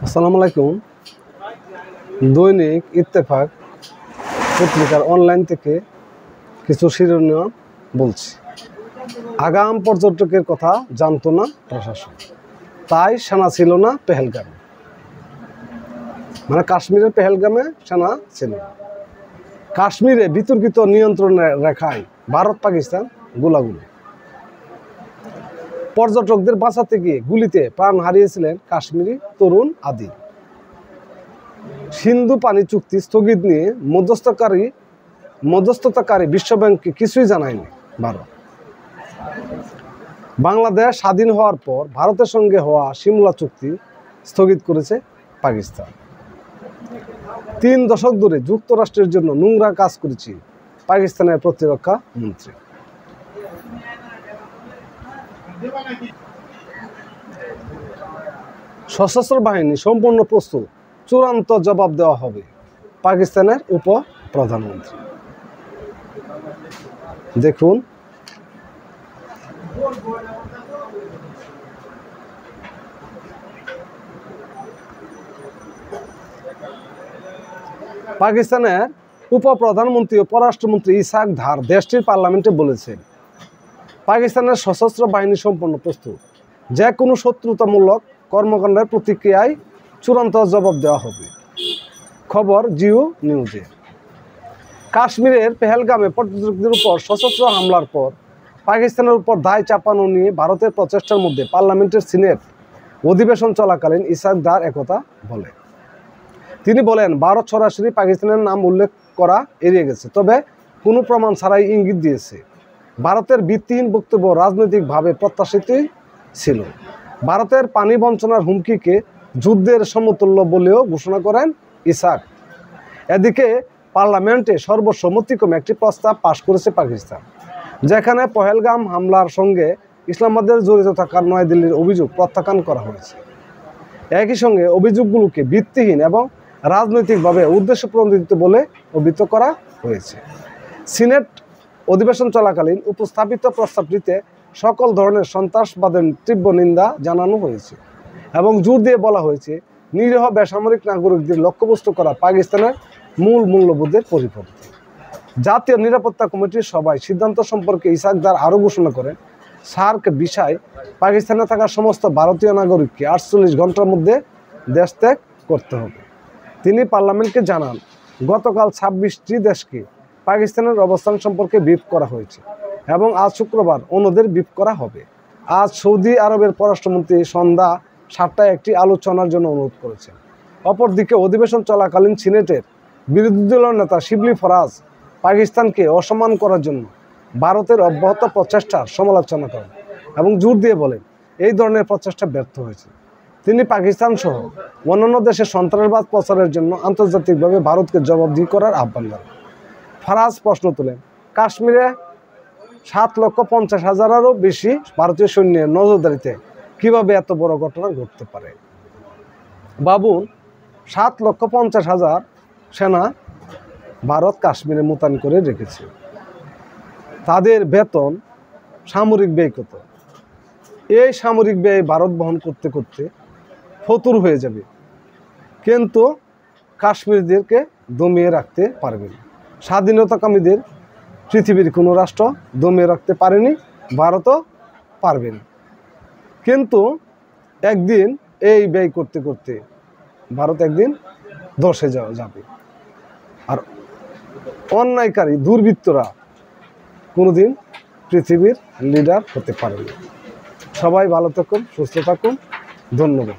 আসসালামু আলাইকুম। দৈনিক ইত্তেফাক পত্রিকার অনলাইন থেকে কিছু শিরোনাম বলছি। আগাম পর্যটকের কথা জানতো না প্রশাসন, তাই সেনা ছিল না পেহেলগামে। মানে কাশ্মীরের পেহেলগামে সেনা ছিল না। কাশ্মীরে বিতর্কিত নিয়ন্ত্রণ রেখায় ভারত পাকিস্তান গোলাগুলি। পর্যটকদের বাঁচাতে গিয়ে গুলিতে প্রাণ হারিয়েছিলেন কাশ্মীরি তরুণ আদিল। সিন্ধু পানি চুক্তি স্থগিত নিয়ে মধ্যস্থতাকারী বিশ্বব্যাংককে কিছুই জানায়নি ভারত। বাংলাদেশ স্বাধীন হওয়ার পর ভারতের সঙ্গে হওয়া সিমলা চুক্তি স্থগিত করেছে পাকিস্তান। 3 দশক ধরে যুক্তরাষ্ট্রের জন্য নোংরা কাজ করেছি পাকিস্তানের প্রতিরক্ষা মন্ত্রী। সশস্ত্র বাহিনী সম্পূর্ণ প্রস্তুত, চূড়ান্ত জবাব দেওয়া হবে পাকিস্তানের উপপ্রধানমন্ত্রী। দেখুন, পাকিস্তানের উপপ্রধানমন্ত্রী ও পররাষ্ট্রমন্ত্রী ইসাক দার দেশটির পার্লামেন্টে বলেছেন, পাকিস্তানের সশস্ত্র বাহিনী সম্পূর্ণ প্রস্তুত, যে কোনো শত্রুতামূলক কর্মকাণ্ডের প্রতিক্রিয়ায় চূড়ান্ত জবাব দেওয়া হবে। খবর জিও নিউজে। কাশ্মীরের পেহেলগামে পর্যটকদের উপর সশস্ত্র হামলার পর পাকিস্তানের উপর দায় চাপানো নিয়ে ভারতের প্রচেষ্টার মধ্যে পার্লামেন্টের সিনেট অধিবেশন চলাকালীন ইসাক দার একথা বলেন। তিনি বলেন, ভারত সরাসরি পাকিস্তানের নাম উল্লেখ করা এড়িয়ে গেছে, তবে কোনো প্রমাণ ছাড়াই ইঙ্গিত দিয়েছে। ভারতের ভিত্তিহীন বক্তব্য রাজনৈতিকভাবে প্রত্যাশিতই ছিল। ভারতের পানি বঞ্চনার হুমকিকে যুদ্ধের সমতুল্য বলেও ঘোষণা করেন ইসাক। এদিকে পার্লামেন্টে সর্বসম্মতিক্রমে একটি প্রস্তাব পাশ করেছে পাকিস্তান, যেখানে পহেলগাম হামলার সঙ্গে ইসলামাবাদের জড়িত থাকার নয়াদিল্লির অভিযোগ প্রত্যাখ্যান করা হয়েছে। একই সঙ্গে অভিযোগগুলোকে ভিত্তিহীন এবং রাজনৈতিকভাবে উদ্দেশ্যপ্রণোদিত বলে অভিহিত করা হয়েছে। সিনেট অধিবেশন চলাকালীন উপস্থাপিত প্রস্তাবটিতে সকল ধরনের সন্ত্রাসবাদের তীব্র নিন্দা জানানো হয়েছে এবং জোর দিয়ে বলা হয়েছে, নিরীহ বেসামরিক নাগরিকদের লক্ষ্যবস্তু করা পাকিস্তানের মূল মূল্যবোধের পরিপন্থী। জাতীয় নিরাপত্তা কমিটির সভায় সিদ্ধান্ত সম্পর্কে ইসাক দার আরও ঘোষণা করেন, সার্ক ভিসায় পাকিস্তানে থাকা সমস্ত ভারতীয় নাগরিককে 48 ঘন্টার মধ্যে দেশ ত্যাগ করতে হবে। তিনি পার্লামেন্টকে জানান, গতকাল 26টি দেশকে পাকিস্তানের অবস্থান সম্পর্কে ব্রিফ করা হয়েছে এবং আজ শুক্রবার অন্যদের ব্রিফ করা হবে। আজ সৌদি আরবের পররাষ্ট্রমন্ত্রী সন্ধ্যা 7টায় একটি আলোচনার জন্য অনুরোধ করেছেন। অপরদিকে অধিবেশন চলাকালীন সিনেটের বিরোধী দলীয় নেতা শিবলি ফরাজ পাকিস্তানকে অসম্মান করার জন্য ভারতের অব্যাহত প্রচেষ্টার সমালোচনা করেন এবং জোর দিয়ে বলেন, এই ধরনের প্রচেষ্টা ব্যর্থ হয়েছে। তিনি পাকিস্তান সহ অন্যান্য দেশে সন্ত্রাসবাদ প্রচারের জন্য আন্তর্জাতিকভাবে ভারতকে জবাবদিহি করার আহ্বান জানান। ফরাজ প্রশ্ন তোলেন, কাশ্মীরে 7,50,000-এরও বেশি ভারতীয় সৈন্যের নজরদারিতে কিভাবে এত বড় ঘটনা ঘটতে পারে? ভাবুন, 7,50,000 সেনা ভারত কাশ্মীরে মোতায়েন করে রেখেছে। তাদের বেতন, সামরিক ব্যয় কত? এই সামরিক ব্যয় ভারত বহন করতে করতে ফতুর হয়ে যাবে, কিন্তু কাশ্মীরদেরকে দমিয়ে রাখতে পারবে না। স্বাধীনতাকামীদের পৃথিবীর কোনো রাষ্ট্র দমিয়ে রাখতে পারেনি, ভারতও পারবে না। কিন্তু একদিন এই ব্যয় করতে করতে ভারত একদিন ধসে যাবে, আর অন্যায়কারী দুর্বৃত্তরা কোনোদিন পৃথিবীর লিডার হতে পারে না। সবাই ভালো থাকুন, সুস্থ থাকুন। ধন্যবাদ।